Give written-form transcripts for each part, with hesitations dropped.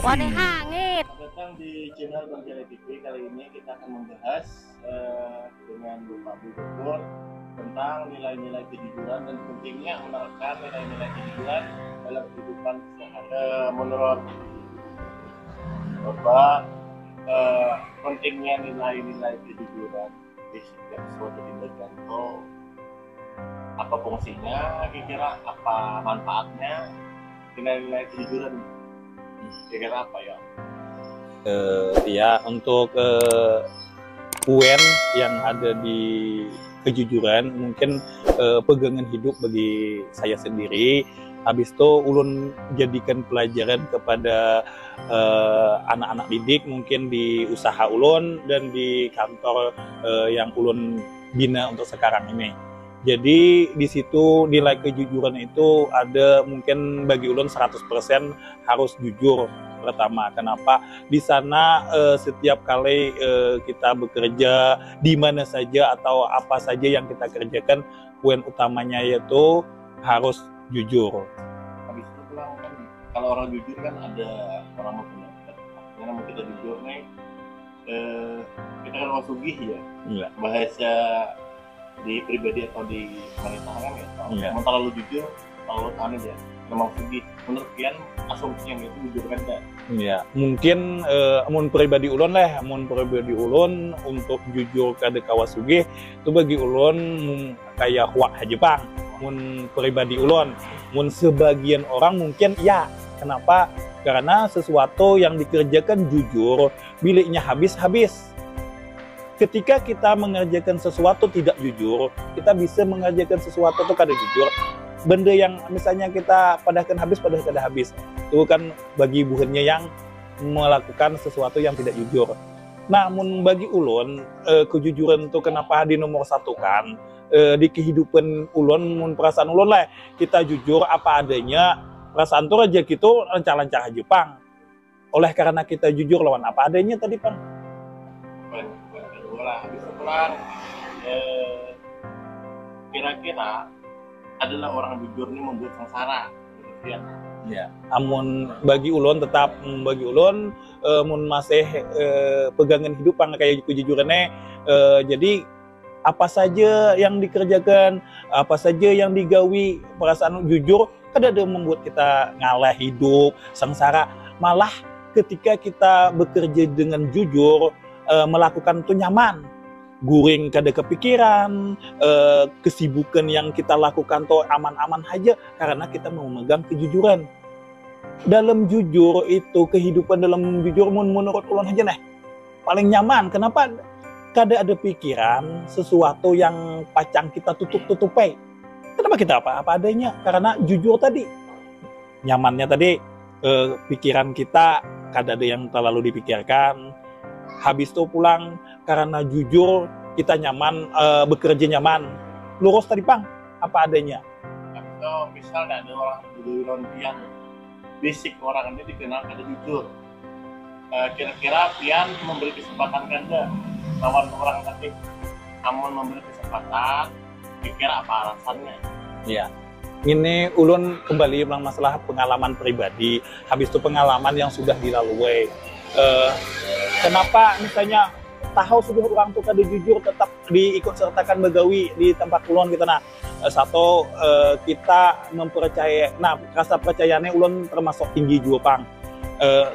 Warna hangit. Selamat datang di channel Bang Jale TV. Kali ini kita akan membahas dengan Bapak Bu Dokter tentang nilai-nilai kejujuran dan pentingnya menerapkan nilai-nilai kejujuran dalam kehidupan sehari-hari. Menurut Bapak, pentingnya nilai-nilai kejujuran di setiap suatu tindakan itu apa fungsinya, kira-kira apa manfaatnya nilai-nilai kejujuran, kira-kira apa ya? Ya, untuk UN yang ada di kejujuran mungkin pegangan hidup bagi saya sendiri. Habis itu ulun jadikan pelajaran kepada anak-anak didik mungkin di usaha ulun dan di kantor yang ulun bina untuk sekarang ini. Jadi di situ nilai kejujuran itu ada mungkin bagi ulun 100% harus jujur. Pertama, kenapa? Di sana setiap kali kita bekerja di mana saja atau apa saja yang kita kerjakan, poin utamanya yaitu harus jujur. Habis itu pulang kan, kalau orang jujur kan ada orang mau pendapat. Karena mau kita jujur nih, kita kan orang sugih ya. Iya. Bahasa di pribadi atau di wanita kan ya. Iya. Mau terlalu jujur, terlalu aneh ya. Memang sugih. Menurut kalian asumsi yang itu jujur kan enggak? Ya, mungkin mun pribadi ulun untuk jujur kada kawasugih itu bagi ulun kayak huak Jepang. Mun pribadi ulun, mun sebagian orang mungkin ya. Kenapa? Karena sesuatu yang dikerjakan jujur, biliknya habis. Ketika kita mengerjakan sesuatu tidak jujur, kita bisa mengerjakan sesuatu itu kada jujur. Benda yang misalnya kita padahkan habis. Itu kan bagi buahnya yang melakukan sesuatu yang tidak jujur. Namun bagi ulun, kejujuran itu kenapa di nomor satu kan? Di kehidupan ulun, perasaan ulun lah, kita jujur apa adanya, perasaan tuh aja gitu lancar-lancar aja pang. Oleh karena kita jujur lawan apa adanya tadi pang. Poin kedua lah, habis pulang kira-kira adalah orang jujur ini membuat sengsara. Ya, amun bagi ulun mun masih pegangan hidup pang kayak kejujurannya, jadi apa saja yang dikerjakan, apa saja yang digawi, perasaan jujur kada ada membuat kita ngalah hidup sengsara. Malah ketika kita bekerja dengan jujur, melakukan itu nyaman, guring kada kepikiran, kesibukan yang kita lakukan tuh aman-aman aja karena kita memegang kejujuran. Dalam jujur itu, kehidupan dalam jujur menurut ulun aja nih paling nyaman. Kenapa? Kada ada pikiran sesuatu yang pacang kita tutup-tutupai. Kenapa kita apa adanya? Karena jujur tadi. Nyamannya tadi, pikiran kita kada ada yang terlalu dipikirkan. Habis itu pulang karena jujur kita nyaman, bekerja nyaman. Lurus tadi pang, apa adanya. Atau misal ada orang jujur pian, basic orang ini dikenal kada jujur. Kira-kira pian memberi kesempatan kanda lawan orang tadi, namun memberi kesempatan, kira-kira apa alasannya? Ya, ini ulun kembali ulang masalah pengalaman pribadi. Habis itu pengalaman yang sudah dilalui. Kenapa misalnya tahu sudah orang tuh kada jujur tetap diikut sertakan begawi di tempat ulun kita satu kita mempercayai, rasa percayaannya ulun termasuk tinggi juga pang.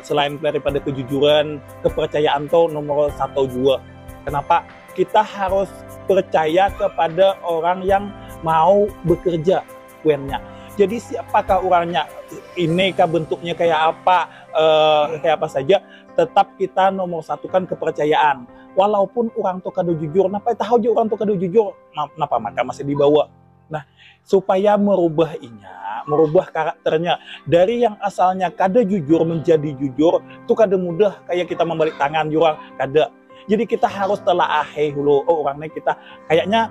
Selain daripada kejujuran, kepercayaan tuh nomor 1 juga. Kenapa? Kita harus percaya kepada orang yang mau bekerja kuennya. Jadi siapakah orangnya, ini kah bentuknya kayak apa saja, tetap kita nomor satukan kepercayaan. Walaupun orang tuh kada jujur, kenapa tahu aja orang tuh kada jujur, kenapa maka masih dibawa. Nah, supaya merubah karakternya dari yang asalnya kada jujur menjadi jujur, itu kada mudah kayak kita membalik tangan jurang, kada. Jadi kita harus telaahe dulu, orangnya kita kayaknya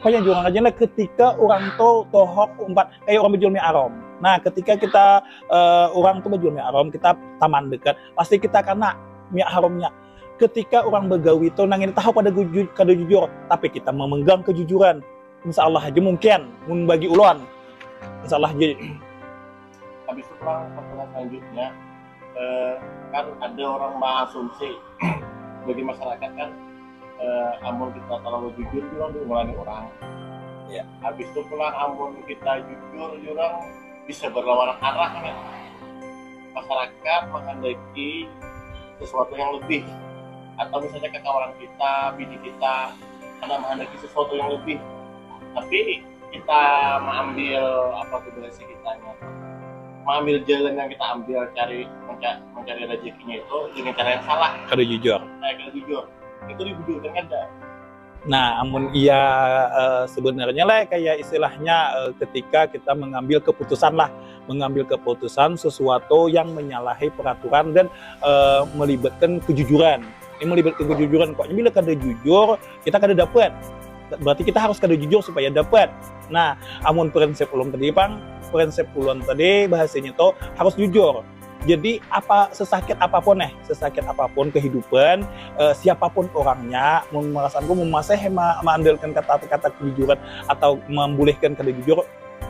jurang aja lah ketika orang tuh tohok umpat kayak orang berjual mie arom. Nah, ketika kita orang tuh berjual mie arom, kita taman dekat, pasti kita kena mie aromnya. Ketika orang begawi itu nangin tahu pada kada jujur, tapi kita memegang kejujuran, insya Allah aja mungkin bagi ulun, insya Allah aja. Habis itu pulang pertanyaan selanjutnya, kan ada orang berasumsi bagi masyarakat kan, amun kita terlalu jujur juga mengulangi orang. Ya. Habis itu pula amun kita jujur orang bisa berlawanan arah kan. Masyarakat menghendaki sesuatu yang lebih, atau misalnya kekawalan kita, bini kita ada menghendaki sesuatu yang lebih, tapi kita mengambil apa tuh bahasa kitanya, mengambil jalan yang kita ambil mencari rezekinya itu dengan cara yang salah. Kada jujur. Kada jujur. Itu dibujurkan kan dah. Nah, amun iya sebenarnya lah kayak istilahnya ketika kita mengambil keputusan sesuatu yang menyalahi peraturan dan melibatkan kejujuran. Ini melibatkan kejujuran kok. Bila kada jujur, kita kada dapat. Berarti kita harus kada jujur supaya dapat. Nah, amun prinsip ulun tadi bahasanya itu harus jujur. Jadi sesakit apapun kehidupan, siapapun orangnya, merasaku masih mengandalkan kata-kata kejujuran atau membolehkan kada jujur,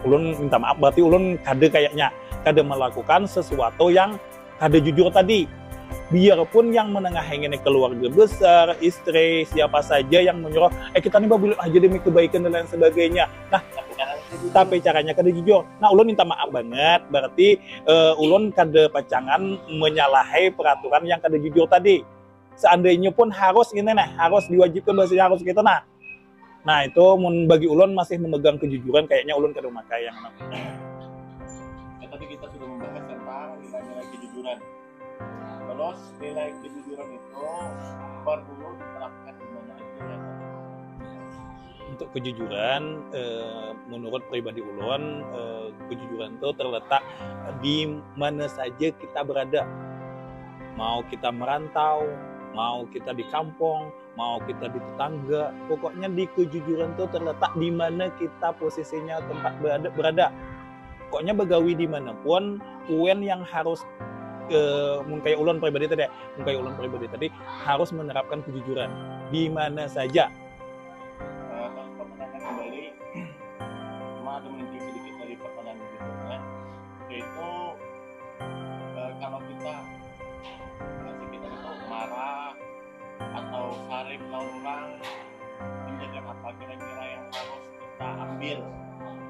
ulun minta maaf, berarti ulun kada melakukan sesuatu yang kada jujur tadi. Biarpun yang menengahi keluarga besar, istri, siapa saja yang menyuruh, kita nih bawa aja demi kebaikan dan lain sebagainya. Nah, tapi caranya kada jujur. Nah, ulun minta maaf banget, berarti ulun kada pacangan menyalahi peraturan yang kada jujur tadi. Seandainya pun harus diwajibkan bahasa harus gitu. Nah itu bagi ulun masih memegang kejujuran, kayaknya ulun kada makai yang namanya. Tadi kita sudah membahas tentang nilai-nilai kejujuran. Terus nilai kejujuran itu perlu diterapkan di mana aja ya? Untuk kejujuran, menurut pribadi ulun, kejujuran itu terletak di mana saja kita berada. Mau kita merantau, mau kita di kampung, mau kita di tetangga, pokoknya di kejujuran itu terletak di mana kita posisinya tempat berada. Pokoknya begawi dimanapun, uen yang harus mungkai ulun pribadi tadi harus menerapkan kejujuran di mana saja. Kalau pertanyaan kembali, cuma ada meninting sedikit dari pertanyaan berikutnya, yaitu kalau kita itu marah atau sarip lawan orang, tindakan apa kira-kira yang harus kita ambil?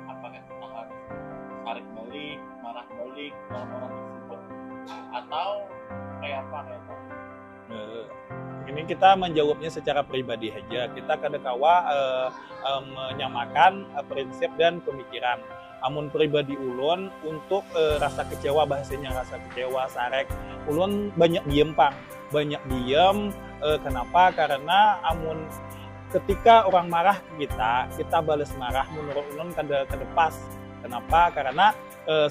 Apakah kita harus sarip balik, marah balik lawan orang tersebut, atau kayak apa ini kita menjawabnya secara pribadi aja. Kita kadang-kala menyamakan prinsip dan pemikiran. Amun pribadi ulun untuk rasa kecewa, bahasanya rasa kecewa, sarek, ulun banyak diem. Kenapa? Karena amun ketika orang marah ke kita balas marah, menurut ulun kada pas. Kenapa? Karena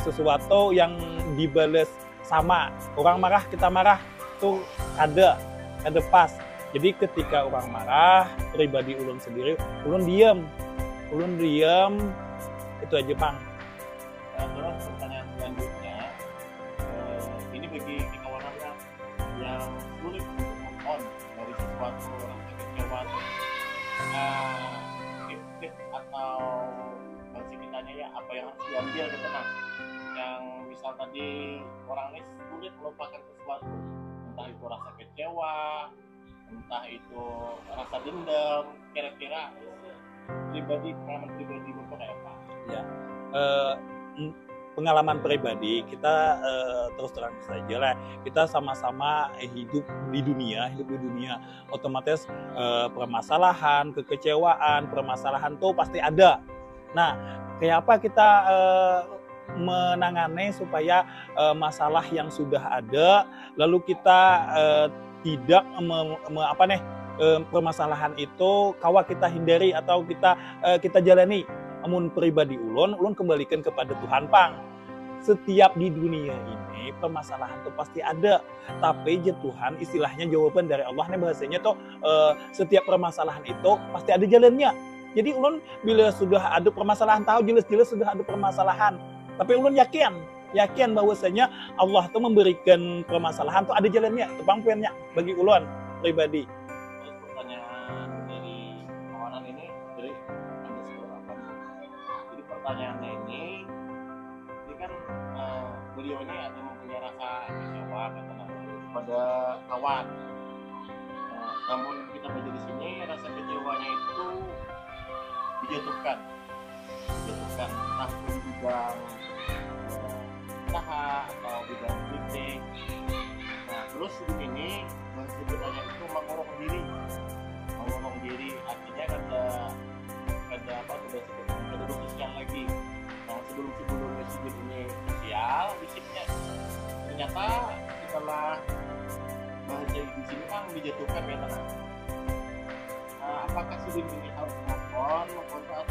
sesuatu yang dibalas sama, orang marah kita marah tuh ada pas. Jadi ketika orang marah, pribadi ulun sendiri, ulun diam, itu aja Bang. Terus pertanyaan selanjutnya, ini bagi kawan-kawan yang sulit untuk move on dari sesuatu rasa kecewa, tips atau bagi kitanya ya apa yang harus diambil gitu nah, yang misal tadi orang ini sulit melupakan sesuatu, entah itu rasa kecewa, entah itu rasa dendam, kira-kira pengalaman pribadi Bapak kayak apa? Ya, pengalaman pribadi kita terus terang saja lah, kita sama-sama hidup di dunia, otomatis permasalahan, kekecewaan, permasalahan tuh pasti ada. Nah, kayak apa kita menangani supaya masalah yang sudah ada lalu kita tidak permasalahan itu kita hindari atau kita jalani. Amun pribadi ulun kembalikan kepada Tuhan Pang. Setiap di dunia ini permasalahan itu pasti ada, tapi Tuhan istilahnya jawaban dari Allah nih bahasanya tuh setiap permasalahan itu pasti ada jalannya. Jadi ulun bila sudah ada permasalahan, tahu jelas-jelas sudah ada permasalahan, tapi ulun yakin bahwasanya Allah tuh memberikan permasalahan tuh ada jalannya. Itu pangpuannya bagi ulun pribadi. Terus pertanyaan dari kawanan ini dari underscore apa? Jadi pertanyaannya ini kan beliau ini ada mempunyai rasa kecewa kepada kawan. Namun kita baca di sini rasa kecewanya itu dijatuhkan entah di bidang usaha atau bidang kritik. Nah, terus di sini bahasa kitanya itu mengurung diri, artinya ada sosial lagi. Nah, sebelumnya sibuk ini sosial, fisiknya ternyata setelah bahasa di sini kan dijatuhkan ya teman. Apakah sibuk ini harus ngomong atau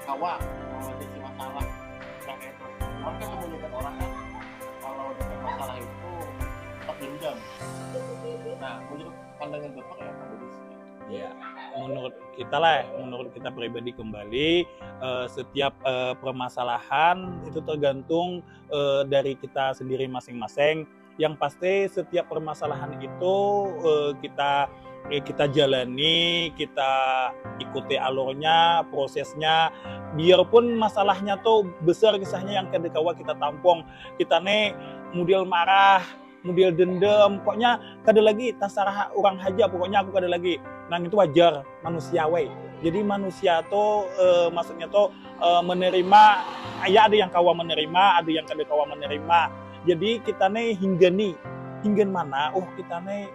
kawa mengatasi masalah yang itu? Maka kebanyakan orang kan kalau ada masalah itu tetap dendam. Nah, menurut pandangan Bapak ya Pak Budi? Ya, menurut kita pribadi kembali, setiap permasalahan itu tergantung dari kita sendiri masing-masing. Yang pasti setiap permasalahan itu kita jalani, kita ikuti alurnya, prosesnya. Biarpun masalahnya tuh besar kisahnya yang kedekawa kita tampung, kita nih model marah, model dendam, pokoknya kada lagi tasarah orang haja, pokoknya aku kada lagi. Nah itu wajar, manusiawi. Jadi manusia tuh maksudnya tuh menerima, ya ada yang kawa menerima, ada yang kada kawa menerima. Jadi kita nih hingga mana? Oh kita nih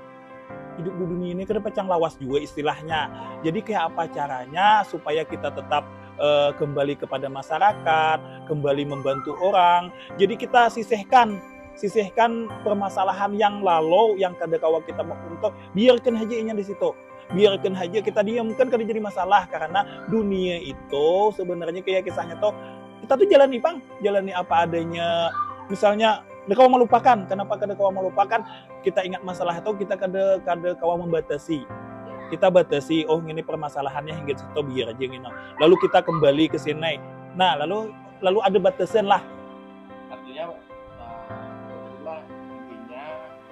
hidup di dunia ini kada pacang lawas juga istilahnya. Jadi kayak apa caranya supaya kita tetap kembali kepada masyarakat, kembali membantu orang. Jadi kita sisihkan permasalahan yang lalu, yang kada kawa kita mau untuk, biarkan aja inya di situ. Biarkan aja kita diamkan, kada jadi masalah. Karena dunia itu sebenarnya kayak kisahnya tuh, kita tuh jalani apa adanya. Misalnya kawa melupakan, kenapa kada kawa melupakan? Kita ingat masalah itu, kita kada kawa membatasi. Kita batasi, oh ini permasalahannya hingga situ biar aja gini. Lalu kita kembali ke sini. Nah, lalu ada batasan lah. Artinya intinya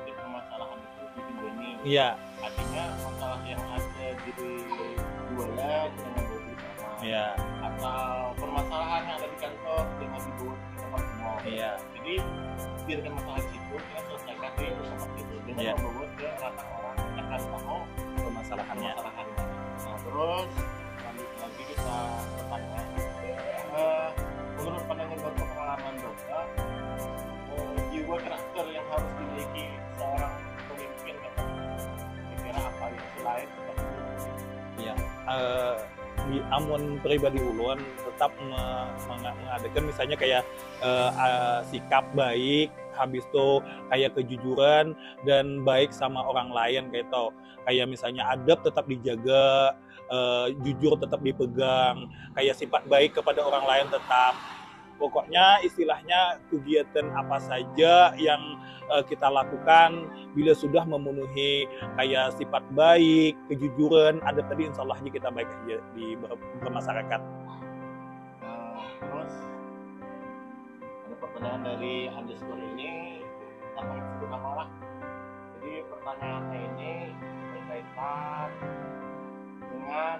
permasalahan itu dihindari. Iya. Artinya masalah yang ada di jualan dengan bersama. Iya. Atau permasalahan yang ada di kantor dengan dibuat di tempat umum. Iya. Jadi biarkan masalah di situ, kita selesaikan di tempat itu dengan membawa ke ranah orang yang akan tahu permasalahannya. Nah, terus lanjut lagi kita bertanya, menurut pandangan Bapak, pengalaman Bapak, jiwa karakter yang harus dimiliki seorang pemimpin, kira-kira apa yang selain seperti itu? Ya, di amun pribadi ulun tetap mengadakan misalnya kayak sikap baik, habis itu kayak kejujuran dan baik sama orang lain kayak itu. Kayak misalnya adab tetap dijaga, jujur tetap dipegang, kayak sifat baik kepada orang lain tetap. Pokoknya istilahnya kegiatan apa saja yang kita lakukan bila sudah memenuhi kayak sifat baik, kejujuran, adab tadi insya Allah kita baik aja di bermasyarakat. Terus ada pertanyaan dari underscore ini tanpa disebut nama lah. Jadi pertanyaannya ini berkaitan dengan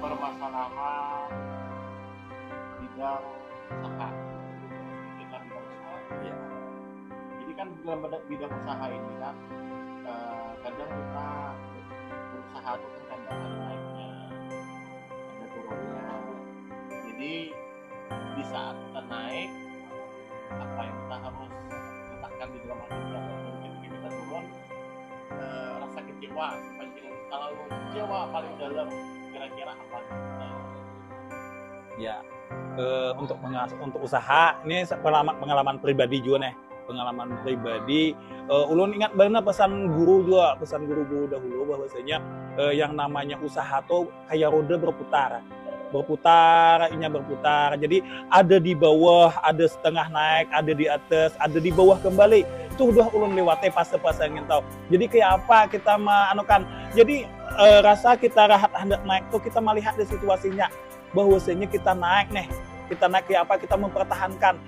permasalahan bidang usaha. Ya. Jadi kan dalam bidang usaha ini kan kadang kita berusaha itu kan kadang ada naiknya, ada turunnya. Jadi di saat kita naik, apa yang kita harus letakkan di dalam hati kita, mungkin kita turun, rasa kecewa, kalau kecewa paling dalam kira-kira apa? Ya, untuk usaha ini pengalaman pribadi juga nih. Pengalaman pribadi, ulun ingat benar pesan guru dahulu bahwasanya yang namanya usaha tuh kayak roda berputar. Jadi ada di bawah, ada setengah naik, ada di atas, ada di bawah kembali. Itu udah ulun lewati fase-fase yang tahu. Jadi kayak apa kita meanukan. Jadi rasa kita rahat hendak naik tuh kita melihat di situasinya bahwasanya kita naik kayak apa, kita mempertahankan.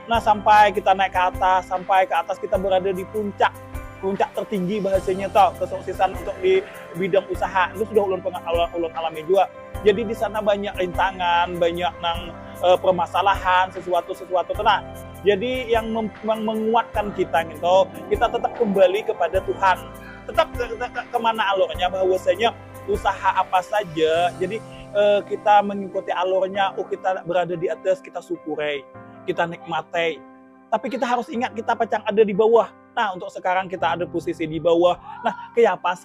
Nah sampai kita naik ke atas kita berada di puncak tertinggi bahasanya tau, kesuksesan untuk di bidang usaha itu sudah ulun alami juga. Jadi di sana banyak rintangan, banyak permasalahan, sesuatu. Nah Jadi yang menguatkan kita gitu, kita tetap kembali kepada Tuhan. Tetap kemana alurnya, bahwasanya usaha apa saja, jadi kita mengikuti alurnya, kita berada di atas, kita syukuri, kita nikmati. Tapi kita harus ingat kita pacang ada di bawah. Nah, untuk sekarang kita ada posisi di bawah. Nah, kayak apa?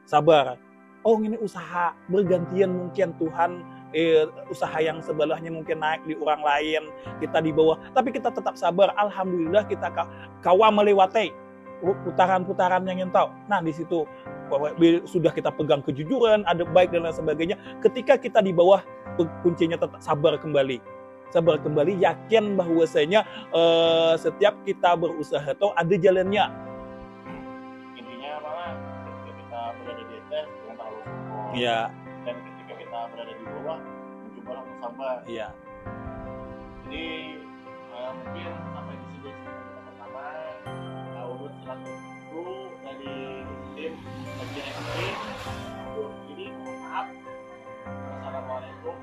Sabar. Oh, ini usaha bergantian, mungkin Tuhan usaha yang sebelahnya mungkin naik di orang lain, kita di bawah. Tapi kita tetap sabar. Alhamdulillah kita kawa melewati putaran-putaran yang tahu. Nah, di situ sudah kita pegang kejujuran, ada baik dan lain sebagainya. Ketika kita di bawah, kuncinya tetap sabar kembali, yakin bahwasanya setiap kita berusaha itu ada jalannya. Intinya malah ketika kita berada di atas jangan terlalu sombong. Iya. Dan ketika kita berada di bawah, mencoba untuk sabar. Iya. Jadi mungkin sampai di sini pertama urut selaku dari tim bagian ini. Jadi maaf. Wassalamualaikum